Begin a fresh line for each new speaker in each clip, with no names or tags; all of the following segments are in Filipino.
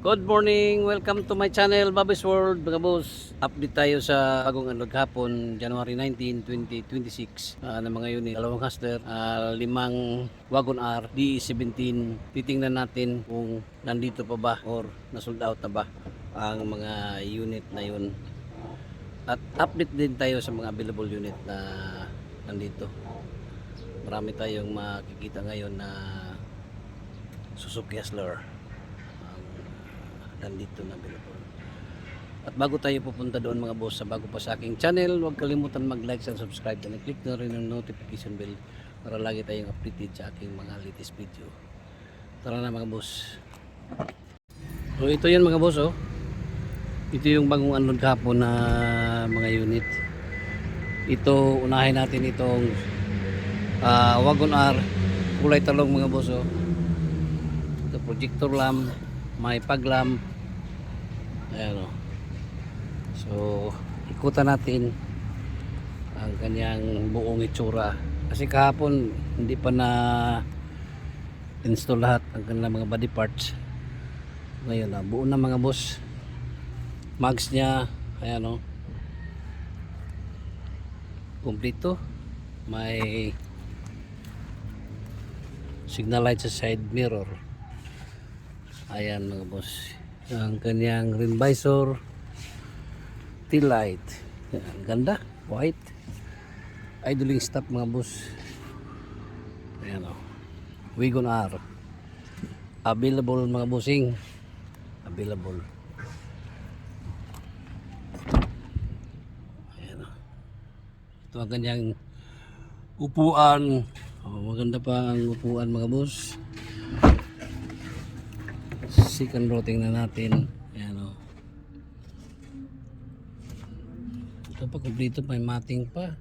Good morning! Welcome to my channel, Bobby's World. Mga boss, update tayo sa bagong unload hapon, January 19, 2026 na mga unit. Dalawang Hustler, 5 Wagon R, DE17. Titingnan natin kung nandito pa ba or na-sold out na ba ang mga unit na yun. At update din tayo sa mga available unit na nandito. Marami tayong makikita ngayon na Suzuki Hustler nandito na available. At bago tayo pupunta doon mga boss, sa bago pa sa aking channel, huwag kalimutan mag-like and subscribe and click na rin ang notification bell para lagi tayong updated sa aking mga latest video. Tara na mga boss. So ito yan mga boss, oh. Ito yung bagong unload kahapon na mga unit. Ito, unahin natin itong Wagon R, kulay talong mga boss, oh. Ito projector lamp, may paglamp. Ayan, o. So ikutan natin ang kanyang buong itsura kasi kahapon hindi pa na install lahat ang kanilang mga body parts. Ngayon na buo na mga boss, mags nya. Ayan, o, kumplito. May signal light sa side mirror. Ayan mga boss, ang kanyang rim visor, tail light. Ang ganda, white. Idling stop mga boss. Ayan, o, Wagon R. Available mga bossing. Available. Ayan, o. Ito ang kanyang upuan. Maganda pa ang upuan mga boss. Second row tingnan natin. Ayan, o. Ito pa kumplito, may mating pa.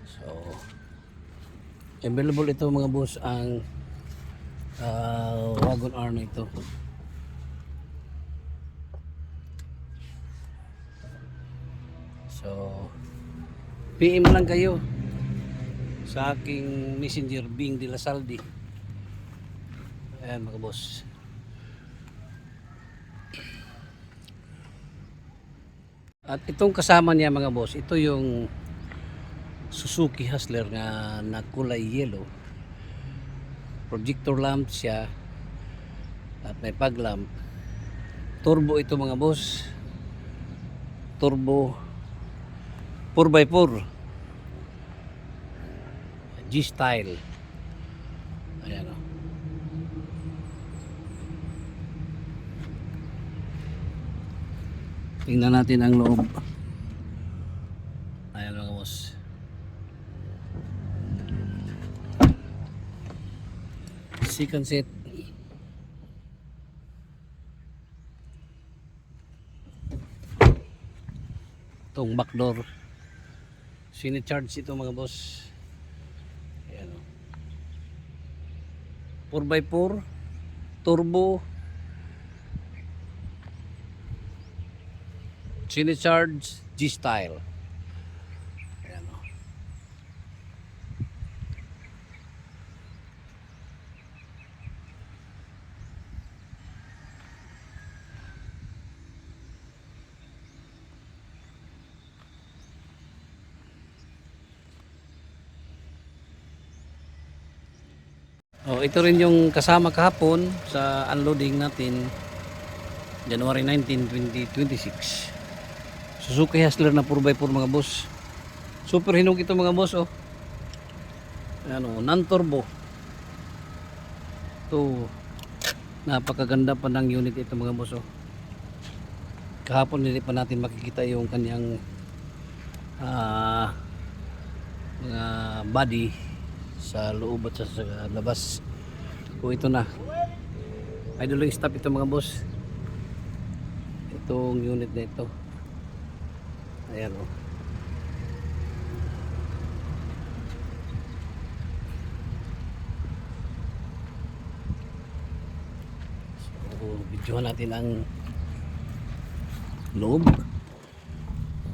So available ito mga boss ang Wagon R na ito. So PM lang kayo sa aking messenger, Bing de la Saldi. Ayan mga boss. At itong kasama niya mga boss, ito yung Suzuki Hustler na kulay yellow. Projector lamp siya at may paglamp. Turbo ito mga boss. Turbo 4x4 G-style. Ayan, o. Tingnan natin ang loob. Ayan mga boss. Second set. Itong back door. Sine-charge ito mga boss. Ayan, o. 4x4 turbo. Sine-charge G-style. Ayan, o. Oh, ito rin yung kasama kahapon sa unloading natin January 19, 2026. Suzuki Hustler na 4x4 mga boss. Super hinog ito mga boss, oh. Ano, non-turbo. Ito, napakaganda pa ng unit ito mga boss, oh. Kahapon hindi pa natin makikita yung kanyang mga body sa loob at sa labas. So ito na. Idling stop ito mga boss. Itong unit na ito. Ayan, o. So videohan natin ang loob.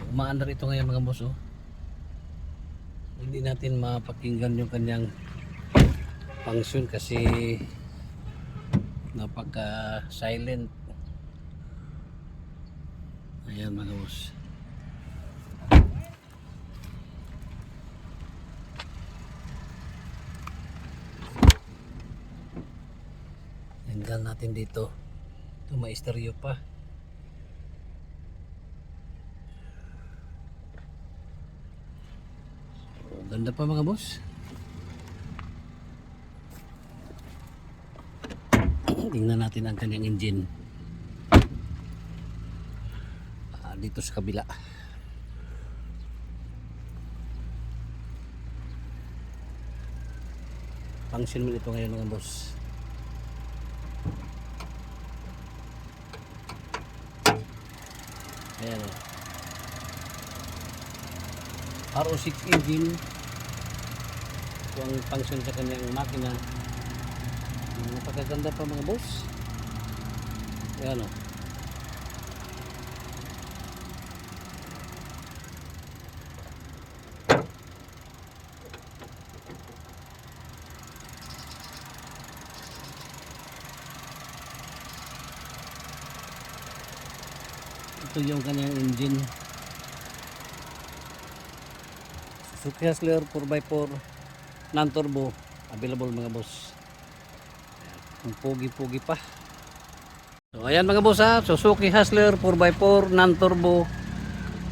Umaandar ito ngayon mga boss, oh. Hindi natin mapakinggan yung kanyang function kasi napaka silent. Ayan mga boss. Tanggal natin dito. Ito may stereo pa. Ganda pa mga boss. Tingnan natin ang kanyang engine. Dito sa kabila. Function mo ito ngayon mga boss. Ayan o. RO6 engine. Ito ang function sa kanyang makina. Napakaganda pa mga boss. Ayan o. Ito yung kanyang engine. Suzuki Hustler 4x4 non-turbo available mga boss. Ang pogi-pogi pa. So ayan mga boss ha, Suzuki Hustler 4x4 non-turbo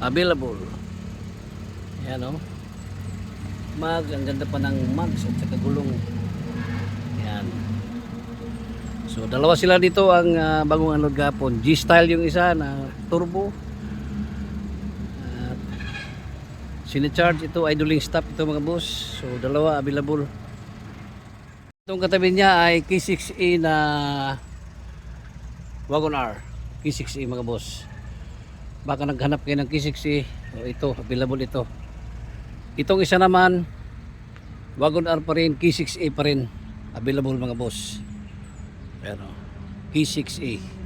available. Ayan o. Mag, ang ganda pa ng mags at saka gulong. Ayan. So dalawa sila dito ang bagong unload gapon. G-style yung isa na turbo. At sinicharge ito, idling stop ito mga boss. So dalawa available. Itong katabi niya ay K6E na Wagon R. K6E mga boss. Baka naghanap kayo ng K6E. So ito, available ito. Itong isa naman Wagon R pa rin, K6E pa rin. Available mga boss. Pero K6A.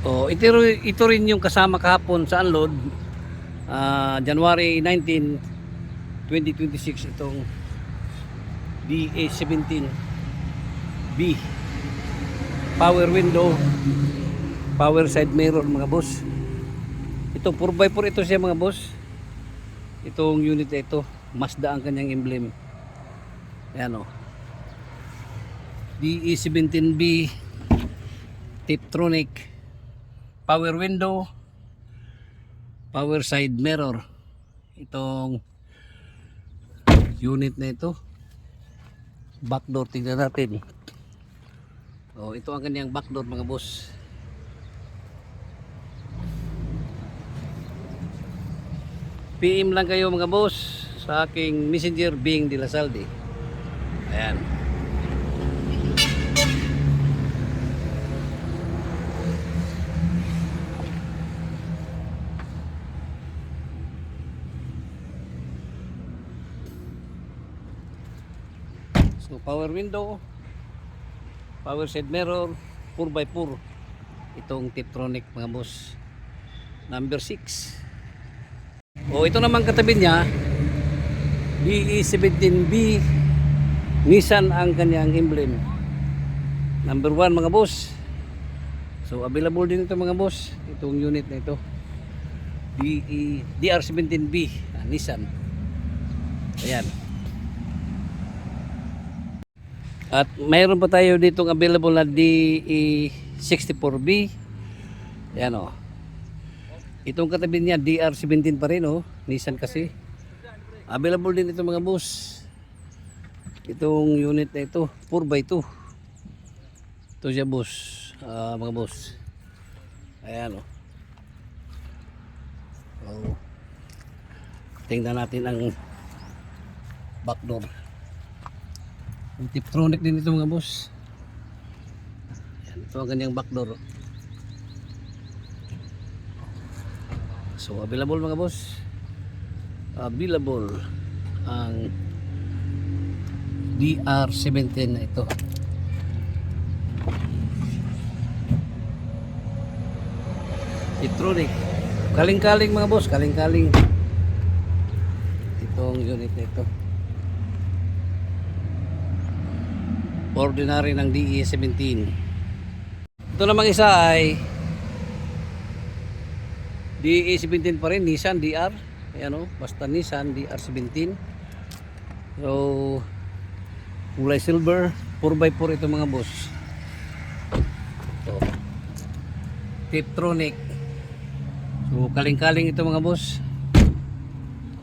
Oh, ito rin yung kasama kahapon sa unload. January 19, 2026 itong DA17B. Power window, power side mirror mga boss. Ito 4x4 ito siya mga boss. Itong unit na ito, Mazda ang kanyang emblem. Ayan o. DE17B Tiptronic, power window, power side mirror. Itong unit na ito, back door, tingnan natin. Oh, ito ang kanyang back door mga boss. PM lang kayo mga boss sa aking messenger Bing de la Salde. Ayan. So power window, power side mirror, 4x4. Itong Tiptronic mga boss. Number 6. O ito naman katabi niya, DE17B Nissan ang kanyang emblem. Number 1 mga boss. So available din ito mga boss. Itong unit na ito. DR17B Nissan. Ayan. At mayroon pa tayo ditong available na DE64B. Ayan o. Itong katabi niya DR17 pa rin o. Nissan kasi. Available din ito mga boss. Itong unit na ito 4x2. Ito siya boss. Mga boss. Ayan o. So, tingnan natin ang back door. Yung Tiptronic din ito mga boss. Ayan, ito ang kanyang back door. So available mga boss. Available ang DR17 na ito. Tiptronic. Kaling-kaling mga boss, kaling-kaling. Itong unit na ito. ordinary ng DE17. Ito namang isa ay DE17 pa rin, Nissan DR. Ayan o, basta Nissan DR17. So, kulay silver, 4x4 ito mga boss. Ito. Tiptronic. So, kaling-kaling ito mga boss.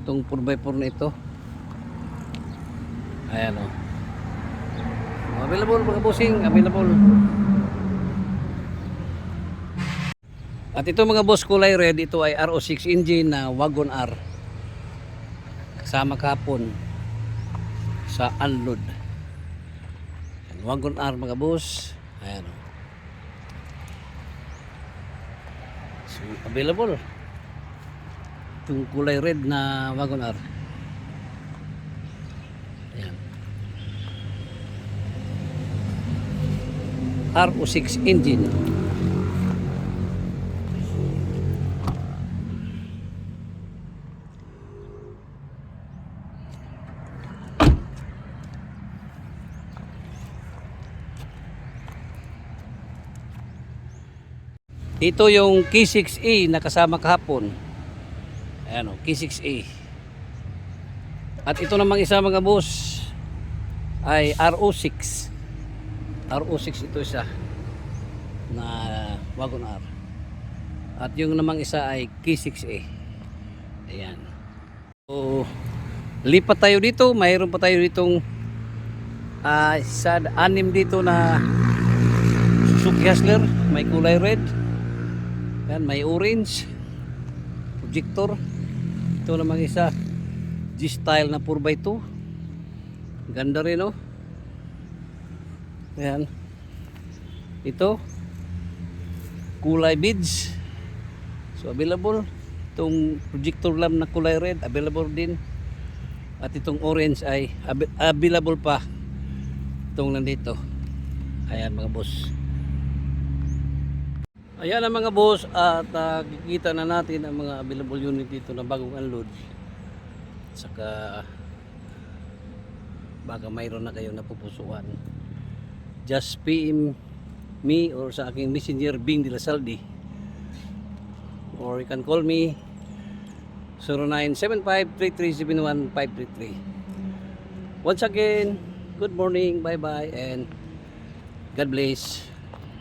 Itong 4x4 na ito. Ayan o. Available mga bossing, available. At ito mga boss, kulay red, ito ay RO6 engine na Wagon R. Kasama kahapon sa unload. Wagon R mga boss. Ayan o. So, available. Itong kulay red na Wagon R. Ayan. RO6 engine. Ito yung K6A na kasama kahapon. Ayan o, K6A. At ito namang isa mga boss ay RO6. RO6 ito isa na Wagon R. At yung namang isa ay K6A. Ayan. So, lipat tayo dito. Mayroon pa tayo ditong isa, 6 dito na Suzuki Hustler. May kulay red. Yan, may orange projector. Ito namang isa G-style na 4x2. Ganda rin oh. Ayan. Ito kulay beads. So available. Itong projector lamp na kulay red available din. At itong orange ay available pa. Itong nandito. Ayan mga boss. Ayan ang mga boss, at kikita na natin ang mga available unit dito na bagong unload. Saka baka mayroon na kayong napupusuan. Just PM me or sa aking messenger Bing de la Saldi, or you can call me 0975-3371-533. Once again, good morning, bye bye, and God bless.